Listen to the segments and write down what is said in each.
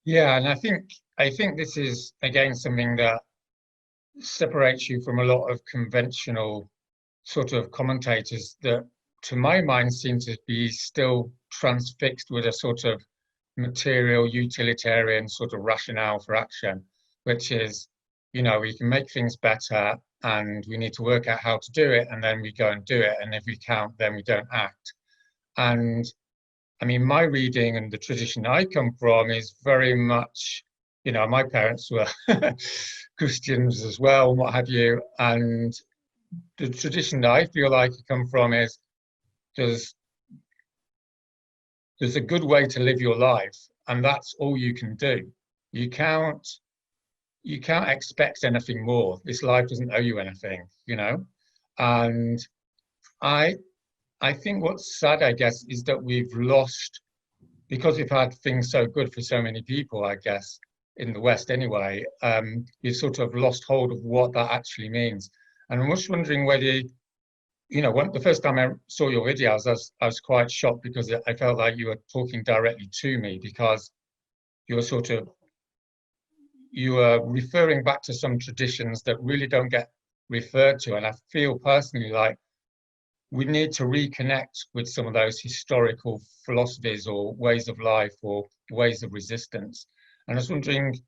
Yeah, and I think this is again something that separates you from a lot of conventional sort of commentators that, to my mind, seem to be still transfixed with a sort of material utilitarian sort of rationale for action, which is, we can make things better and we need to work out how to do it, and then we go and do it. And if we can't, then we don't act. And I mean, my reading and the tradition I come from is very much, my parents were Christians as well, and what have you. And the tradition that I feel like I come from is there's there's a good way to live your life, and that's all you can do. You can't you can't expect anything more. This life doesn't owe you anything. And I I think what's sad, I guess, is that we've lost because we've had things so good for so many people, I guess, in the West anyway. You've sort of lost hold of what that actually means. And I'm just wondering whether when the first time I saw your videos, I was quite shocked because I felt like you were talking directly to me because you were sort of you were referring back to some traditions that really don't get referred to. And I feel personally like we need to reconnect with some of those historical philosophies or ways of life or ways of resistance. And I was wondering,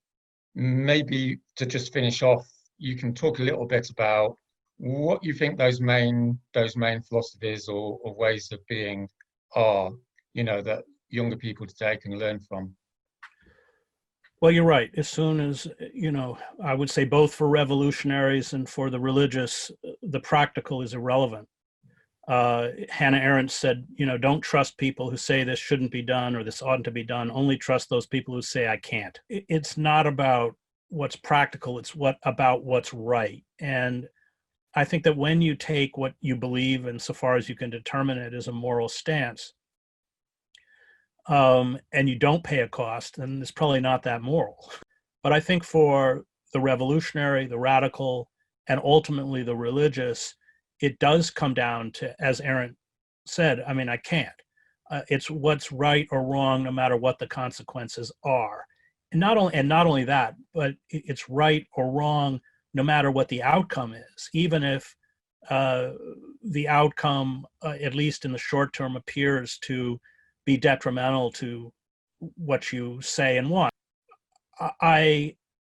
maybe to just finish off, you can talk a little bit about what you think those main philosophies or ways of being are, that younger people today can learn from. Well, you're right. As soon as, I would say both for revolutionaries and for the religious, the practical is irrelevant. Hannah Arendt said, don't trust people who say this shouldn't be done or this oughtn't to be done. Only trust those people who say I can't. It's not about what's practical. It's about what's right. And I think that when you take what you believe, and so far as you can determine it, as a moral stance, and you don't pay a cost, then it's probably not that moral. But I think for the revolutionary, the radical, and ultimately the religious, it does come down to, as Arendt said, I mean, I can't. It's what's right or wrong, no matter what the consequences are. And not only that, but it's right or wrong, no matter what the outcome is, even if the outcome, at least in the short term, appears to be detrimental to what you say and want.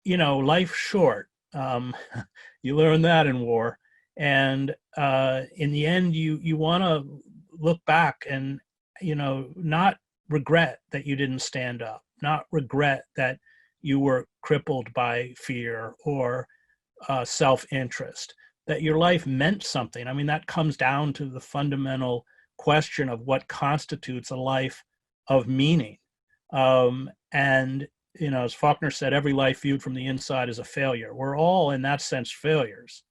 Life's short. You learn that in war. And in the end, you want to look back and, not regret that you didn't stand up, not regret that you were crippled by fear or self-interest, that your life meant something. I mean, that comes down to the fundamental question of what constitutes a life of meaning. And, as Faulkner said, every life viewed from the inside is a failure. We're all, in that sense, failures.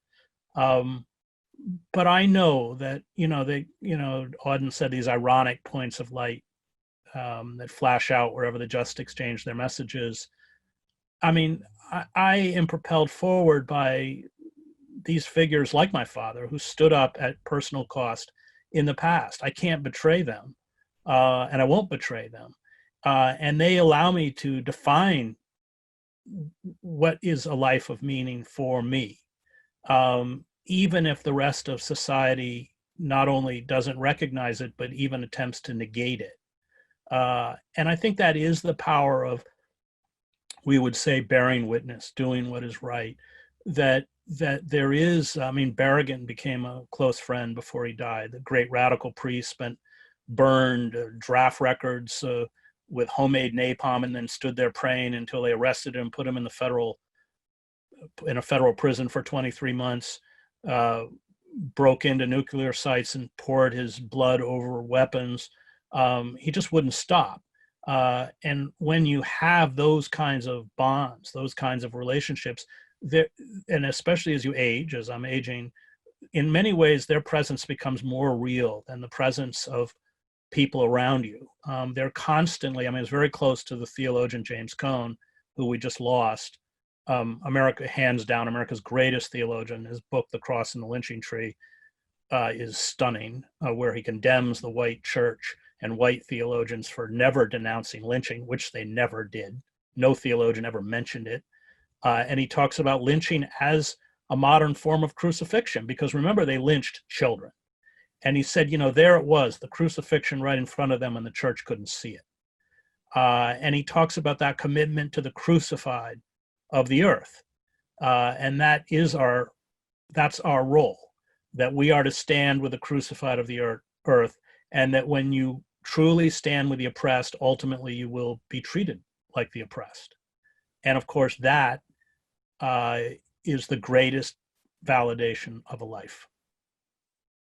But I know that, Auden said these ironic points of light that flash out wherever the just exchange their messages. I mean, I am propelled forward by these figures like my father who stood up at personal cost in the past. I can't betray them, and I won't betray them. And they allow me to define what is a life of meaning for me, even if the rest of society not only doesn't recognize it, but even attempts to negate it. And I think that is the power of, we would say, bearing witness, doing what is right. That there is, I mean, Berrigan became a close friend before he died. The great radical priest burned draft records with homemade napalm and then stood there praying until they arrested him, put him in a federal prison for 23 months, broke into nuclear sites and poured his blood over weapons. He just wouldn't stop. And when you have those kinds of bonds, those kinds of relationships, and especially as you age, as I'm aging, in many ways, their presence becomes more real than the presence of people around you. They're constantly, I mean, it's very close to the theologian James Cone, who we just lost. America, hands down, America's greatest theologian. His book, The Cross and the Lynching Tree, is stunning, where he condemns the white church and white theologians for never denouncing lynching, which they never did. no theologian ever mentioned it. And he talks about lynching as a modern form of crucifixion, because remember, they lynched children. And he said, there it was, the crucifixion right in front of them, and the church couldn't see it. And he talks about that commitment to the crucified of the earth. And that's our role, that we are to stand with the crucified of the earth, and that when you truly stand with the oppressed, ultimately you will be treated like the oppressed. And of course, that is the greatest validation of a life.